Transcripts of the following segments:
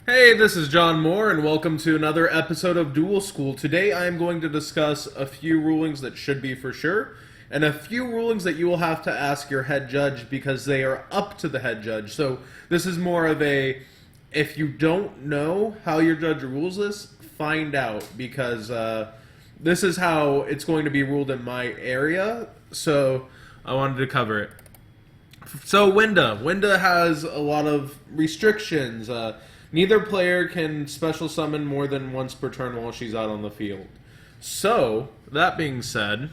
Hey, this is John Moore, and welcome to another episode of Duel School. Today I am going to discuss a few rulings that should be for sure, and a few rulings that you will have to ask your head judge because they are up to the head judge. So this is more of a, if you don't know how your judge rules this, find out, because this is how it's going to be ruled in my area, so I wanted to cover it. So Winda has a lot of restrictions. Neither player can special summon more than once per turn while she's out on the field. So, that being said,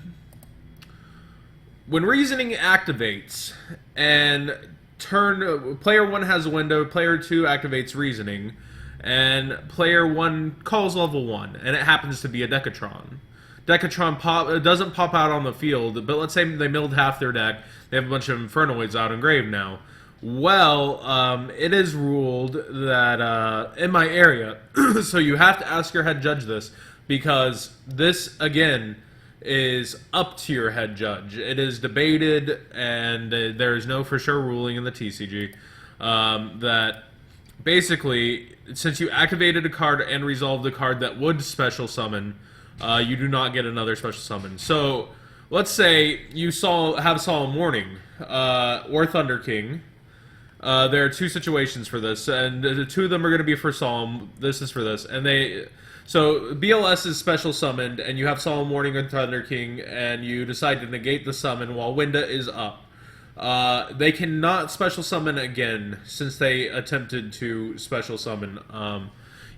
when Reasoning activates and player 1 has a window, player 2 activates Reasoning, and player 1 calls level 1, and it happens to be a Decatron. Decatron doesn't pop out on the field, but let's say they milled half their deck, they have a bunch of Infernoids out engraved now. Well, it is ruled that in my area, so you have to ask your head judge this, because this, again, is up to your head judge. It is debated, and there is no for sure ruling in the TCG that basically, since you activated a card and resolved a card that would special summon, you do not get another special summon. So, let's say you have Solemn Warning or Thunder King. There are two situations for this, and the two of them are going to be for Solemn. This is for this, and so BLS is special summoned, and you have Solemn Warning and Thunder King, and you decide to negate the summon while Winda is up. They cannot special summon again since they attempted to special summon.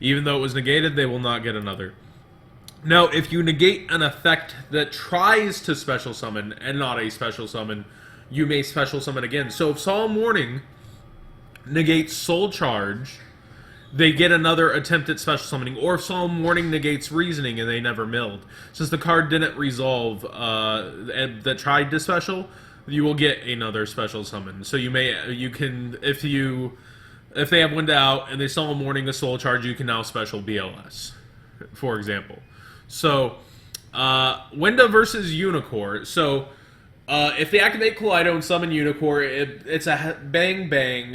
Even though it was negated, they will not get another. Now, if you negate an effect that tries to special summon and not a special summon, you may special summon again. So if Solemn Warning negates Soul Charge, they get another attempt at special summoning. Or if Solemn Warning negates Reasoning and they never milled. Since the card didn't resolve that tried to special, you will get another special summon. So you can, if they have Winda out and they Solemn Warning the Soul Charge, you can now special BLS, for example. So, Winda versus Unicore. So, if they activate Kaleido and summon Unicore, it's a bang bang.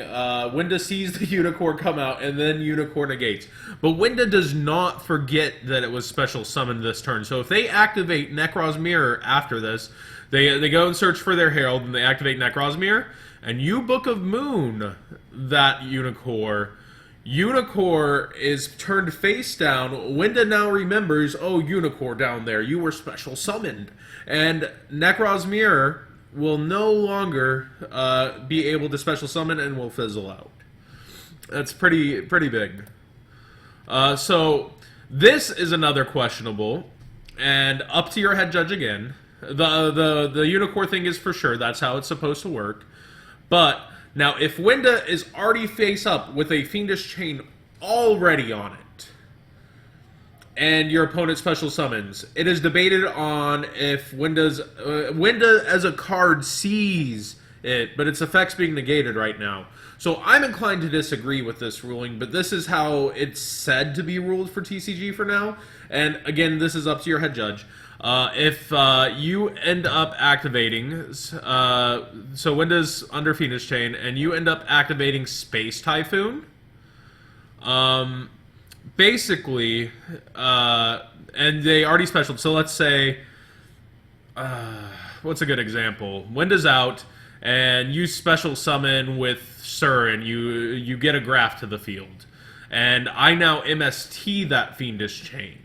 Winda sees the Unicore come out, and then Unicore negates. But Winda does not forget that it was special summoned this turn. So if they activate Necroz's Mirror after this, they go and search for their Herald, and they activate Necroz's Mirror, and you Book of Moon that Unicore. Unicore is turned face down. Winda now remembers, oh, Unicore down there, you were special summoned. And Necroz's Mirror will no longer be able to special summon and will fizzle out. That's pretty big. So this is another questionable, and up to your head judge again. The Unicore thing is for sure, that's how it's supposed to work. But now, if Winda is already face up with a Fiendish Chain already on it, and your opponent special summons, it is debated on if Winda as a card sees it, but its effects being negated right now. So I'm inclined to disagree with this ruling, but this is how it's said to be ruled for TCG for now. And again, this is up to your head judge. If you end up activating, so Winda's under Fiendish Chain, and you end up activating Space Typhoon, basically, and they already specialed, so let's say, what's a good example? Winda's out, and you special summon with Sir, and you get a graph to the field, and I now MST that Fiendish Chain.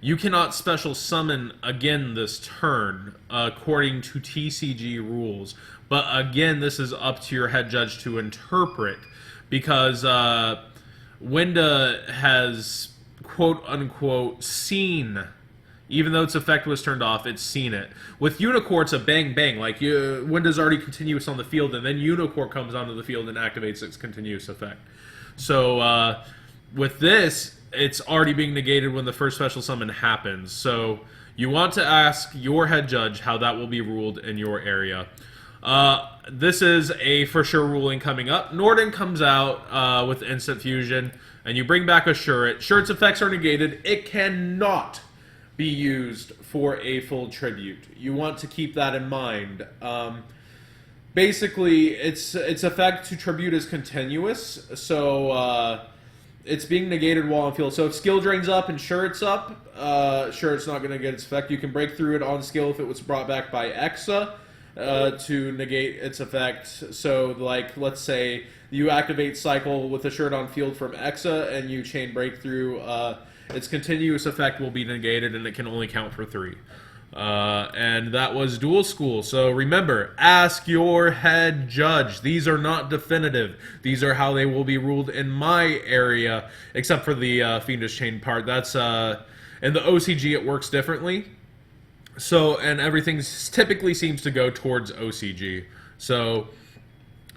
You cannot special summon again this turn, according to TCG rules. But again, this is up to your head judge to interpret, because Winda has, quote-unquote, seen, even though its effect was turned off, it's seen it. With Unicore, it's a bang-bang. Like, Winda's already continuous on the field, and then Unicore comes onto the field and activates its continuous effect. So, with this, it's already being negated when the first special summon happens. So you want to ask your head judge how that will be ruled in your area. This is a for sure ruling coming up. Norden comes out with Instant Fusion, and you bring back a Shurit. Shurit's effects are negated. It cannot be used for a full tribute. You want to keep that in mind. Basically, its effect to tribute is continuous, so it's being negated while on field. So if skill drains up and Shurit's up, Shurit's not going to get its effect. You can break through it on skill if it was brought back by Exa to negate its effect. So, like, let's say you activate Cycle with a Shurit on field from Exa and you chain breakthrough, its continuous effect will be negated and it can only count for 3. And that was Duel School. So remember, ask your head judge. These are not definitive. These are how they will be ruled in my area, except for the Fiendish Chain part. That's in the OCG it works differently. So, and everything typically seems to go towards OCG. So,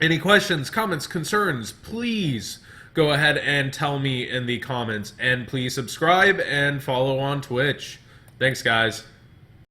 any questions, comments, concerns, please go ahead and tell me in the comments. And please subscribe and follow on Twitch. Thanks, guys.